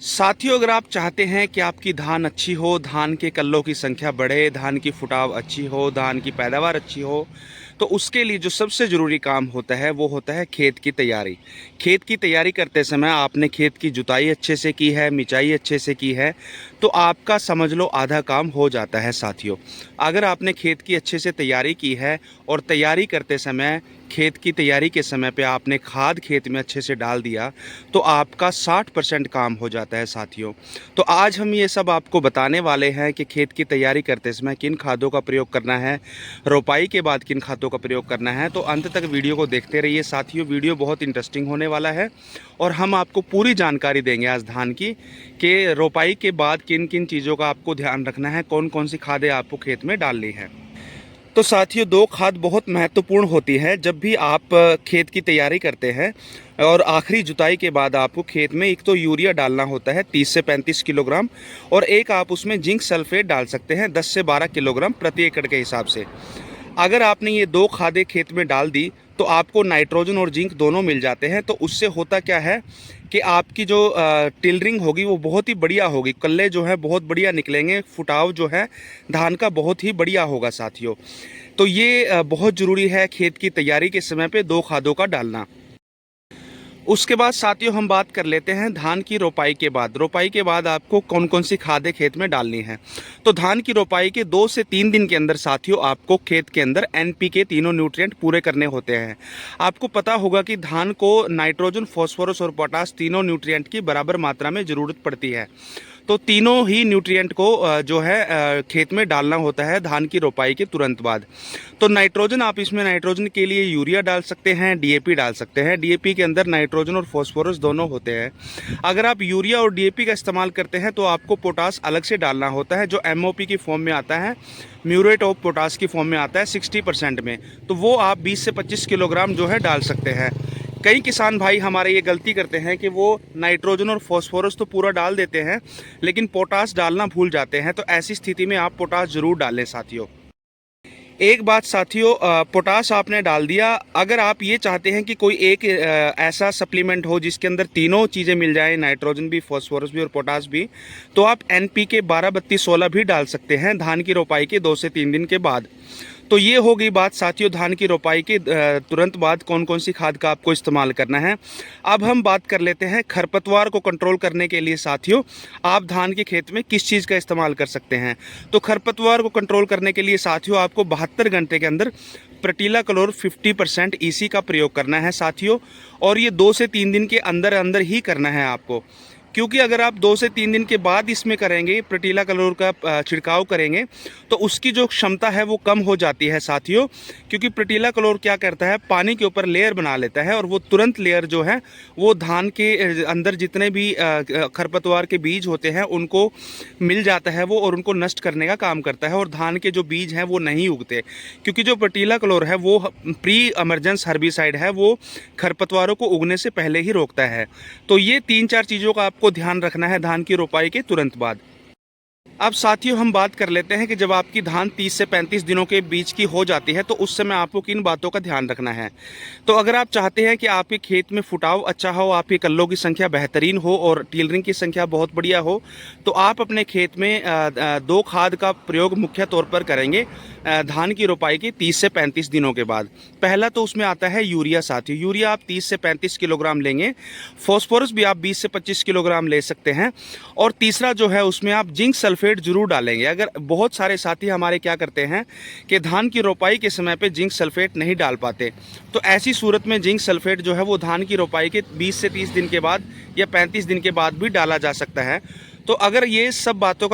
साथियों, अगर आप चाहते हैं कि आपकी धान अच्छी हो, धान के कल्लों की संख्या बढ़े, धान की फुटाव अच्छी हो, धान की पैदावार अच्छी हो, तो उसके लिए जो सबसे ज़रूरी काम होता है वो होता है खेत की तैयारी। खेत की तैयारी करते समय आपने खेत की जुताई अच्छे से की है, मिचाई अच्छे से की है, तो आपका समझ लो आधा काम हो जाता है साथियों। अगर आपने खेत की अच्छे से तैयारी की है और तैयारी करते समय, खेत की तैयारी के समय पे आपने खाद खेत में अच्छे से डाल दिया, तो आपका 60% काम हो जाता है साथियों। तो आज हम ये सब आपको बताने वाले हैं कि खेत की तैयारी करते समय किन खादों का प्रयोग करना है, रोपाई के बाद किन खादों का प्रयोग करना है। तो अंत तक वीडियो को देखते रहिए साथियों, वीडियो बहुत इंटरेस्टिंग होने वाला है और हम आपको पूरी जानकारी देंगे आज धान की कि रोपाई के बाद किन किन चीज़ों का आपको ध्यान रखना है, कौन कौन सी खादें आपको खेत में डालनी है। तो साथियों, दो खाद बहुत महत्वपूर्ण होती है जब भी आप खेत की तैयारी करते हैं और आखिरी जुताई के बाद आपको खेत में एक तो यूरिया डालना होता है 30 से 35 किलोग्राम, और एक आप उसमें जिंक सल्फेट डाल सकते हैं 10 से 12 किलोग्राम प्रति एकड़ के हिसाब से। अगर आपने ये दो खादें खेत में डाल दी तो आपको नाइट्रोजन और जिंक दोनों मिल जाते हैं। तो उससे होता क्या है कि आपकी जो टिलरिंग होगी वो बहुत ही बढ़िया होगी, कल्ले जो है बहुत बढ़िया निकलेंगे, फुटाव जो है धान का बहुत ही बढ़िया होगा साथियों। तो ये बहुत ज़रूरी है खेत की तैयारी के समय पे दो खादों का डालना। उसके बाद साथियों हम बात कर लेते हैं धान की रोपाई के बाद। रोपाई के बाद आपको कौन कौन सी खादें खेत में डालनी है। तो धान की रोपाई के 2 से 3 दिन के अंदर साथियों आपको खेत के अंदर एनपीके तीनों न्यूट्रिएंट पूरे करने होते हैं। आपको पता होगा कि धान को नाइट्रोजन, फॉस्फोरस और पोटास तीनों न्यूट्रिएंट की बराबर मात्रा में ज़रूरत पड़ती है। तो तीनों ही न्यूट्रिएंट को जो है खेत में डालना होता है धान की रोपाई के तुरंत बाद। तो नाइट्रोजन, आप इसमें नाइट्रोजन के लिए यूरिया डाल सकते हैं, डीएपी डाल सकते हैं। डीएपी के अंदर नाइट्रोजन और फॉस्फोरस दोनों होते हैं। अगर आप यूरिया और डीएपी का इस्तेमाल करते हैं तो आपको पोटास अलग से डालना होता है, जो एमओपी की फॉर्म में आता है, म्यूरेट ऑफ पोटास की फॉर्म में आता है 60% में। तो वो आप 20 से 25 किलोग्राम जो है डाल सकते हैं। कई किसान भाई हमारे ये गलती करते हैं कि वो नाइट्रोजन और फॉस्फोरस तो पूरा डाल देते हैं लेकिन पोटास डालना भूल जाते हैं। तो ऐसी स्थिति में आप पोटास ज़रूर डालें साथियों। एक बात साथियों, पोटास आपने डाल दिया, अगर आप ये चाहते हैं कि कोई एक ऐसा सप्लीमेंट हो जिसके अंदर तीनों चीज़ें मिल जाएं, नाइट्रोजन भी, फॉस्फोरस भी और पोटास भी, तो आप एनपीके 12-32-16 भी डाल सकते हैं धान की रोपाई के 2 से 3 दिन के बाद। तो ये हो गई बात साथियों धान की रोपाई के तुरंत बाद कौन कौन सी खाद का आपको इस्तेमाल करना है। अब हम बात कर लेते हैं खरपतवार को कंट्रोल करने के लिए साथियों आप धान के खेत में किस चीज़ का इस्तेमाल कर सकते हैं। तो खरपतवार को कंट्रोल करने के लिए साथियों आपको 72 घंटे के अंदर प्रटीला क्लोर 50% ईसी का प्रयोग करना है साथियों, और ये 2 से 3 दिन के अंदर अंदर ही करना है आपको। क्योंकि अगर आप 2 से 3 दिन के बाद इसमें करेंगे, प्रटीला क्लोर का छिड़काव करेंगे, तो उसकी जो क्षमता है वो कम हो जाती है साथियों। क्योंकि प्रटीला क्लोर क्या करता है, पानी के ऊपर लेयर बना लेता है और वो तुरंत लेयर जो है वो धान के अंदर जितने भी खरपतवार के बीज होते हैं उनको मिल जाता है वो, और उनको नष्ट करने का काम करता है, और धान के जो बीज हैं वो नहीं उगते। क्योंकि जो प्रटीला क्लोर है वो प्री एमरजेंस हर्बिसाइड है, वो खरपतवारों को उगने से पहले ही रोकता है। तो ये 3-4 चीज़ों का आपको ध्यान रखना है धान की रोपाई के तुरंत बाद। अब साथियों हम बात कर लेते हैं कि जब आपकी धान 30 से 35 दिनों के बीच की हो जाती है तो उस समय आपको किन बातों का ध्यान रखना है। तो अगर आप चाहते हैं कि आपके खेत में फुटाव अच्छा हो, आपके कल्लों की संख्या बेहतरीन हो और टिलरिंग की संख्या बहुत बढ़िया हो, तो आप अपने खेत में दो खाद का प्रयोग मुख्य तौर पर करेंगे धान की रोपाई के 30 से 35 दिनों के बाद। पहला तो उसमें आता है यूरिया साथियों। यूरिया आप 30 से 35 किलोग्राम लेंगे। फॉस्फोरस भी आप 20 से 25 किलोग्राम ले सकते हैं। और तीसरा जो है उसमें आप जिंक सल्फेट जरूर डालेंगे। अगर बहुत सारे साथी हमारे क्या करते हैं कि धान की रोपाई के समय पे जिंक सल्फेट नहीं डाल पाते, तो ऐसी सूरत में जिंक सल्फेट जो है वो धान की रोपाई के 20 से 30 दिन के बाद या 35 दिन के बाद भी डाला जा सकता है। तो अगर ये सब बातों का